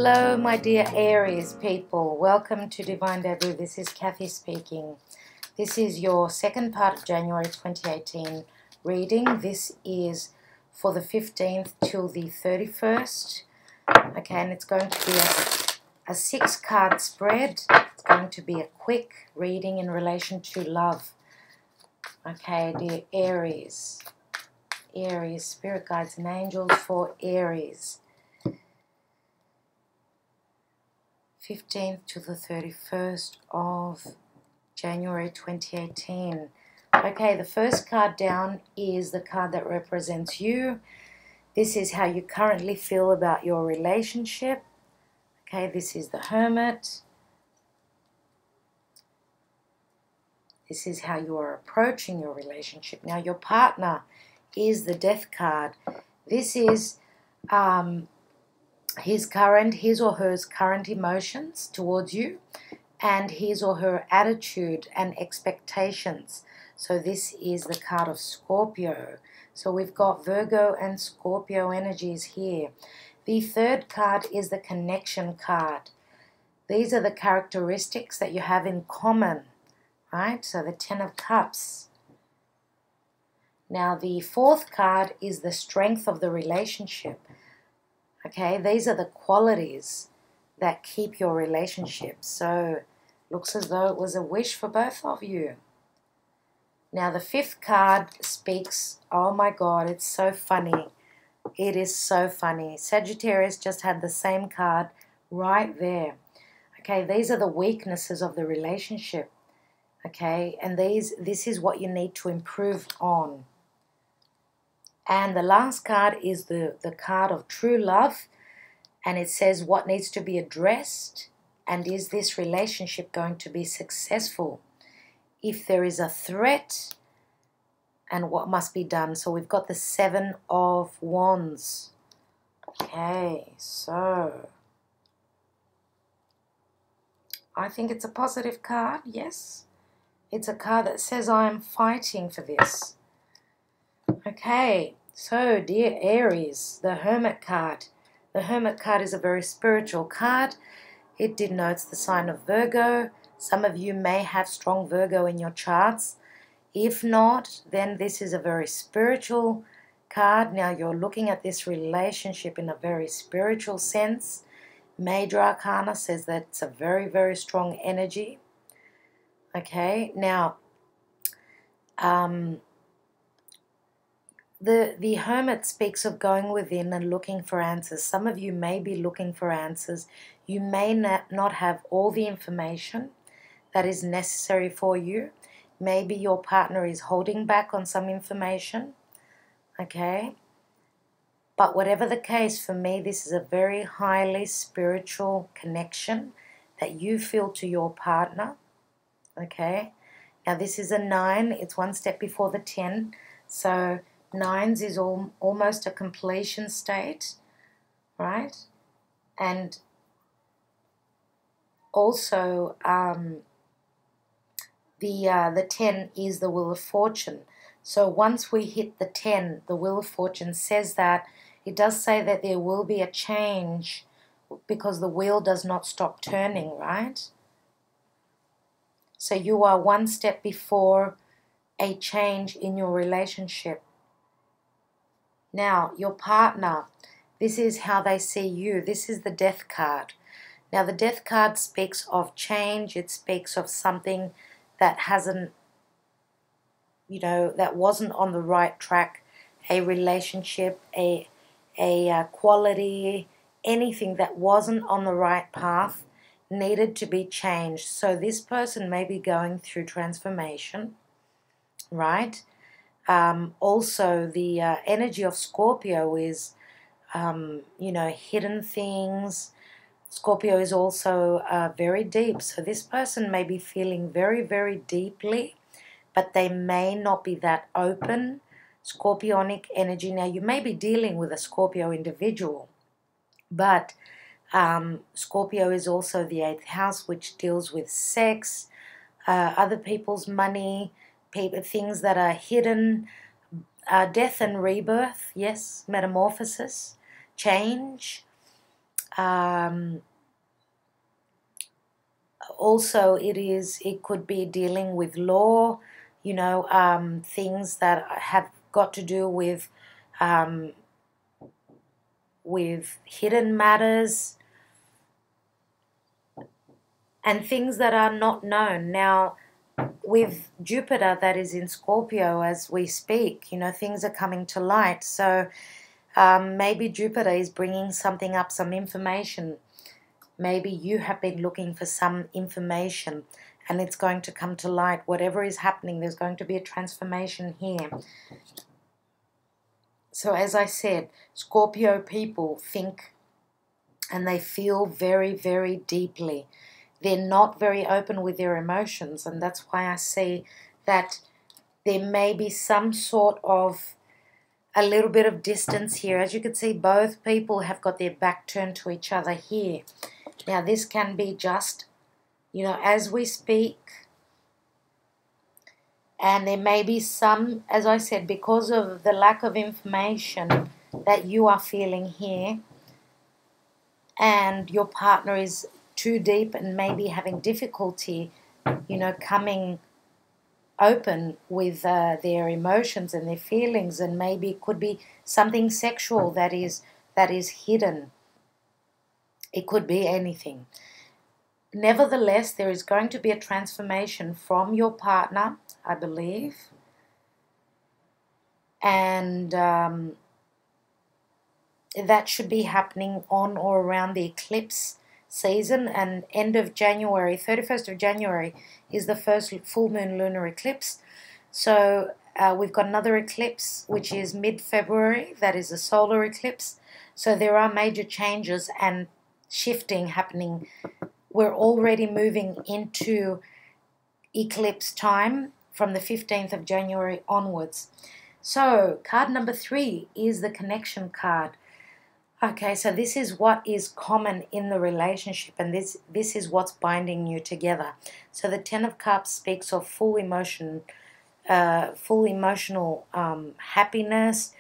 Hello my dear Aries people, welcome to Divine Debut. This is Kathy speaking. This is your second part of January 2018 reading. This is for the 15th till the 31st. Okay, and it's going to be a 6-card spread. It's going to be a quick reading in relation to love. Okay, dear Aries. Aries, spirit guides and angels for Aries. 15th to the 31st of January 2018. Okay, the first card down is the card that represents you. This is how you currently feel about your relationship. Okay, this is the Hermit. This is how you are approaching your relationship. Now, your partner is the Death card. This is his or her current emotions towards you and his or her attitude and expectations. So this is the card of Scorpio. So we've got Virgo and Scorpio energies here. The third card is the connection card. These are the characteristics that you have in common, right? So the 10 of Cups. Now the fourth card is the strength of the relationship. Okay, these are the qualities that keep your relationship. So, looks as though it was a wish for both of you. Now, the fifth card speaks, oh my God, it's so funny. It is so funny. Sagittarius just had the same card right there. Okay, these are the weaknesses of the relationship. Okay, and this is what you need to improve on. And the last card is the card of true love. And it says what needs to be addressed and is this relationship going to be successful? If there is a threat and what must be done. So we've got the 7 of Wands. Okay, so I think it's a positive card, yes. It's a card that says I am fighting for this. Okay, so dear Aries, the Hermit card. The Hermit card is a very spiritual card. It denotes the sign of Virgo. Some of you may have strong Virgo in your charts. If not, then this is a very spiritual card. Now you're looking at this relationship in a very spiritual sense. Major Arcana says that it's a very, very strong energy. Okay, now The Hermit speaks of going within and looking for answers. Some of you may be looking for answers. You may not have all the information that is necessary for you. Maybe your partner is holding back on some information. Okay? But whatever the case, for me, this is a very highly spiritual connection that you feel to your partner. Okay? Now this is a 9. It's one step before the 10. So 9s is almost a completion state, right? And also the 10 is the Wheel of Fortune. So once we hit the 10, the Wheel of Fortune says that, it does say that there will be a change because the wheel does not stop turning, right? So you are one step before a change in your relationship. Now, your partner, this is how they see you. This is the Death card. Now, the Death card speaks of change. It speaks of something that hasn't, that wasn't on the right track. A relationship, a quality, anything that wasn't on the right path needed to be changed. So this person may be going through transformation, right? Also, the energy of Scorpio is, hidden things. Scorpio is also very deep. So this person may be feeling very, very deeply, but they may not be that open. Scorpionic energy. Now, you may be dealing with a Scorpio individual, but Scorpio is also the 8th house, which deals with sex, other people's money, things that are hidden, death and rebirth, yes, metamorphosis, change, Also, it could be dealing with law, you know, things that have got to do with hidden matters and things that are not known. Now, with Jupiter that is in Scorpio as we speak, you know, things are coming to light. So maybe Jupiter is bringing something up, some information. Maybe you have been looking for some information and it's going to come to light. Whatever is happening, there's going to be a transformation here. So as I said, Scorpio people think and they feel very, very deeply. They're not very open with their emotions, and that's why I see that there may be some sort of a little bit of distance here. As you can see, both people have got their back turned to each other here. Now, this can be just, you know, as we speak, and there may be some, as I said, because of the lack of information that you are feeling here, and your partner is too deep and maybe having difficulty, you know, coming open with their emotions and their feelings, and maybe it could be something sexual that is hidden. It could be anything. Nevertheless, there is going to be a transformation from your partner, I believe, and that should be happening on or around the eclipse season, and end of January, 31st of January is the first full moon lunar eclipse. So we've got another eclipse which is mid-February, that is a solar eclipse. So there are major changes and shifting happening. We're already moving into eclipse time from the 15th of January onwards. So card number 3 is the connection card. Okay, so this is what is common in the relationship, and this is what's binding you together. So the Ten of Cups speaks of full emotional happiness.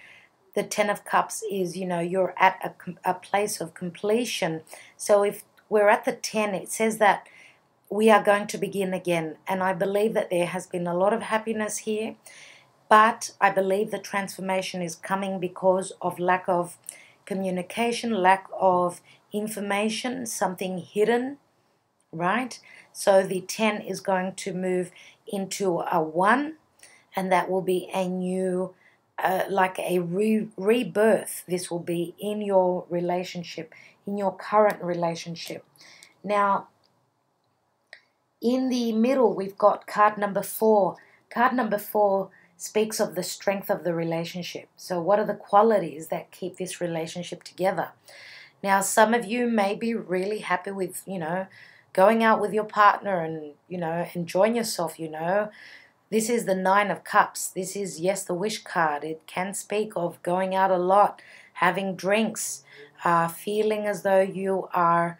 The Ten of Cups is, you know, you're at a place of completion. So if we're at the 10, it says that we are going to begin again. And I believe that there has been a lot of happiness here, but I believe the transformation is coming because of lack of communication, lack of information, something hidden, right? So the 10 is going to move into a 1, and that will be a new, like a rebirth. This will be in your relationship, in your current relationship. Now, in the middle, we've got card number 4. Card number 4 speaks of the strength of the relationship. So what are the qualities that keep this relationship together? Now, some of you may be really happy with, you know, going out with your partner and, you know, enjoying yourself, you know. This is the 9 of Cups. This is, yes, the wish card. It can speak of going out a lot, having drinks, feeling as though you are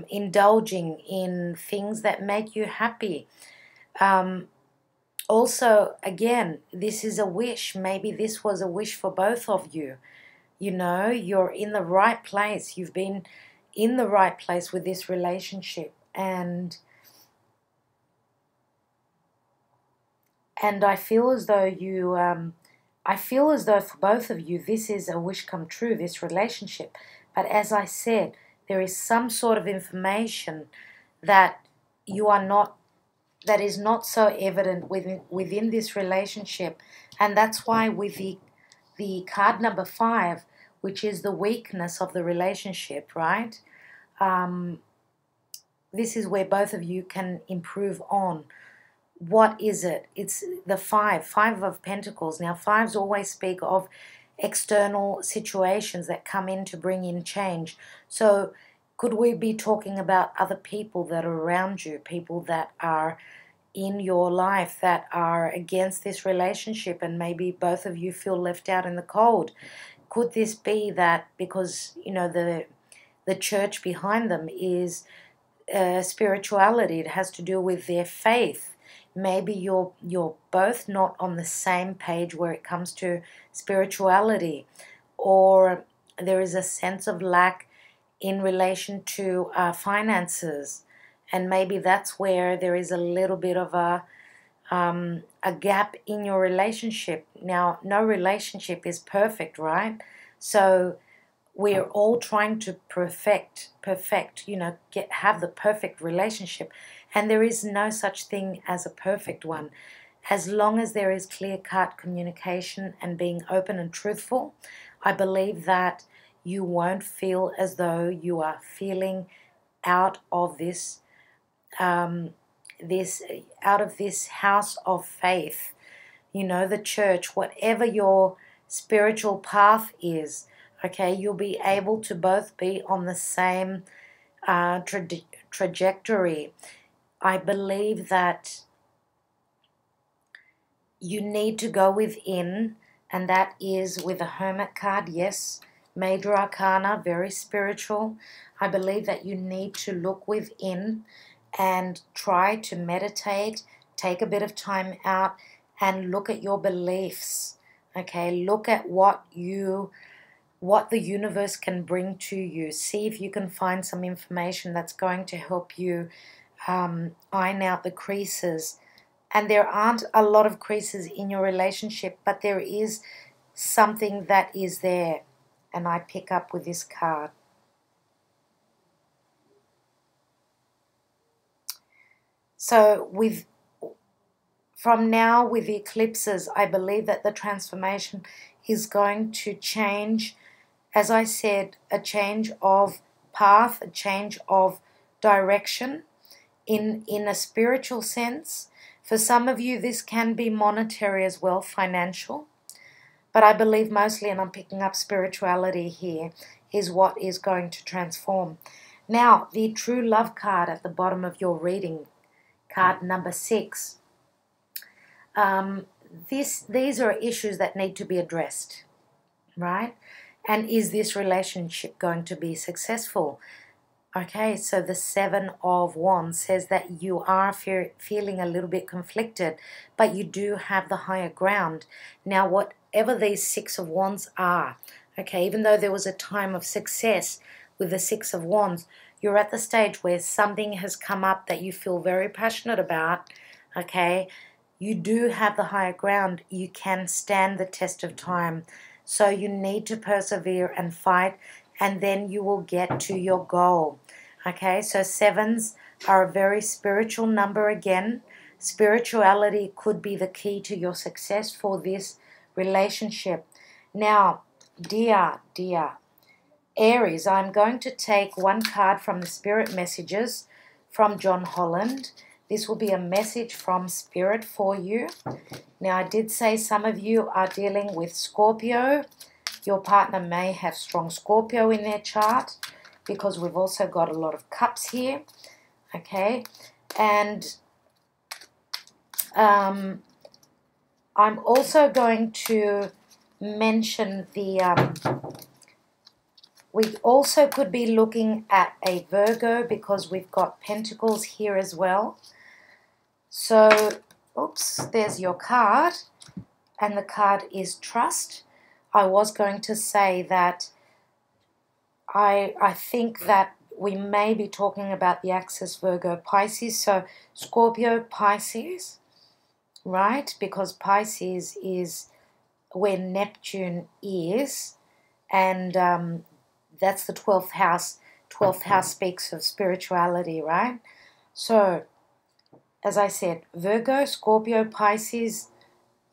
indulging in things that make you happy. Also, again, this is a wish. Maybe this was a wish for both of you. You know, you're in the right place. You've been in the right place with this relationship. And I feel as though for both of you, this is a wish come true, this relationship. But as I said, there is some sort of information that that is not so evident within this relationship. And that's why with the card number 5, which is the weakness of the relationship, right? This is where both of you can improve on. What is it? It's the 5 of Pentacles. Now, 5s always speak of external situations that come in to bring in change. So could we be talking about other people that are around you, people that are in your life that are against this relationship, and maybe both of you feel left out in the cold? Could this be that because, you know, the church behind them is spirituality? It has to do with their faith. Maybe you're both not on the same page where it comes to spirituality, or there is a sense of lack in relation to finances, and maybe that's where there is a little bit of a gap in your relationship. Now, no relationship is perfect, right? So we're all trying to perfect, have the perfect relationship, and there is no such thing as a perfect one. As long as there is clear-cut communication and being open and truthful, I believe that you won't feel as though you are feeling out of this out of this house of faith, the church, whatever your spiritual path is. Okay, you'll be able to both be on the same trajectory. I believe that you need to go within, and that is with a Hermit card. Yes, Major Arcana, very spiritual. I believe that you need to look within and try to meditate, take a bit of time out and look at your beliefs. Okay, look at what the universe can bring to you. See if you can find some information that's going to help you iron out the creases. And there aren't a lot of creases in your relationship, but there is something that is there. And I pick up with this card. So from now with the eclipses, I believe that the transformation is going to change. As I said, a change of path, a change of direction in a spiritual sense. For some of you, this can be monetary as well, financial. But I believe mostly, and I'm picking up spirituality here, is what is going to transform. Now, the true love card at the bottom of your reading, card number 6. These are issues that need to be addressed, right? And is this relationship going to be successful? Okay, so the 7 of Wands says that you are feeling a little bit conflicted, but you do have the higher ground. Now, whatever these 6 of Wands are, okay, even though there was a time of success with the 6 of Wands, you're at the stage where something has come up that you feel very passionate about, okay? You do have the higher ground. You can stand the test of time. So you need to persevere and fight, and then you will get to your goal. Okay, so 7s are a very spiritual number again. Spirituality could be the key to your success for this relationship. Now, dear Aries, I'm going to take one card from the Spirit Messages from John Holland. This will be a message from Spirit for you. Now, I did say some of you are dealing with Scorpio. Your partner may have strong Scorpio in their chart, because we've also got a lot of cups here, okay? And I'm also going to mention we also could be looking at a Virgo, because we've got Pentacles here as well. So, oops, there's your card, and the card is Trust. I was going to say that I think that we may be talking about the axis Virgo Pisces, so Scorpio Pisces, right? Because Pisces is where Neptune is, and that's the 12th house. 12th house speaks of spirituality, right? So, as I said, Virgo, Scorpio, Pisces,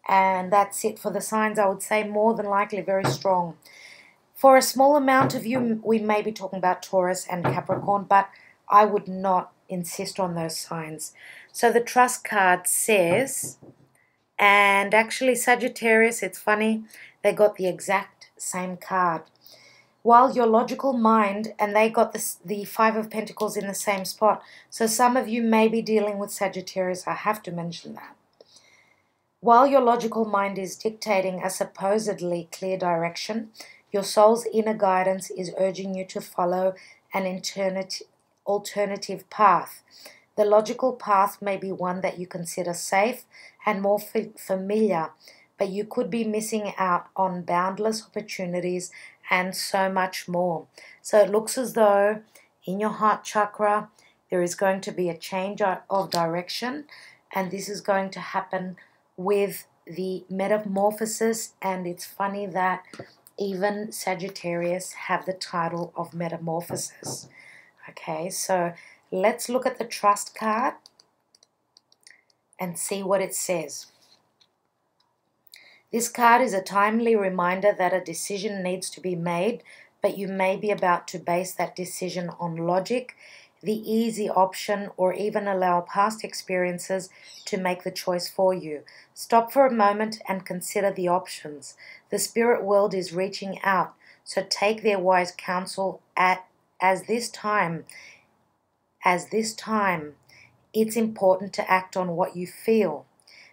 and that's it for the signs. I would say more than likely very strong. For a small amount of you, we may be talking about Taurus and Capricorn, but I would not insist on those signs. So the Trust card says, and actually Sagittarius, it's funny, they got the exact same card. While your logical mind, and they got the 5 of Pentacles in the same spot. So some of you may be dealing with Sagittarius, I have to mention that. While your logical mind is dictating a supposedly clear direction, your soul's inner guidance is urging you to follow an alternative path. The logical path may be one that you consider safe and more familiar, but you could be missing out on boundless opportunities and so much more. So it looks as though in your heart chakra there is going to be a change of direction, and this is going to happen with the metamorphosis. And it's funny that even Sagittarius have the title of metamorphosis. Okay, so let's look at the trust card and see what it says. This card is a timely reminder that a decision needs to be made, but you may be about to base that decision on logic, the easy option, or even allow past experiences to make the choice for you. Stop for a moment and consider the options. The spirit world is reaching out, so take their wise counsel as this time, it's important to act on what you feel.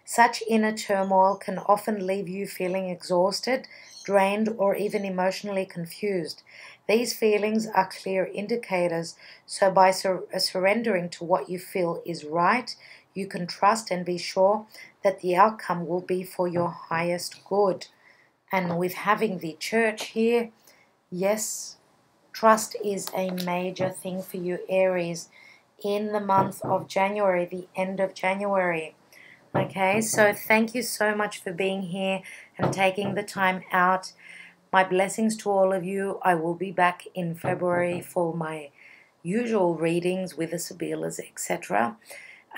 Such inner turmoil can often leave you feeling exhausted, drained, or even emotionally confused. These feelings are clear indicators, so by surrendering to what you feel is right, you can trust and be sure that the outcome will be for your highest good. And with having the church here, yes, trust is a major thing for you, Aries, in the month of January, the end of January. Okay, so thank you so much for being here and taking the time out. My blessings to all of you. I will be back in February for my usual readings with the Sibilas, etc.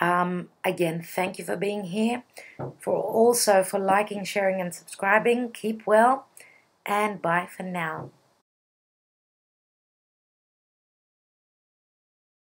Again, thank you for being here, for liking, sharing, and subscribing. Keep well, and bye for now.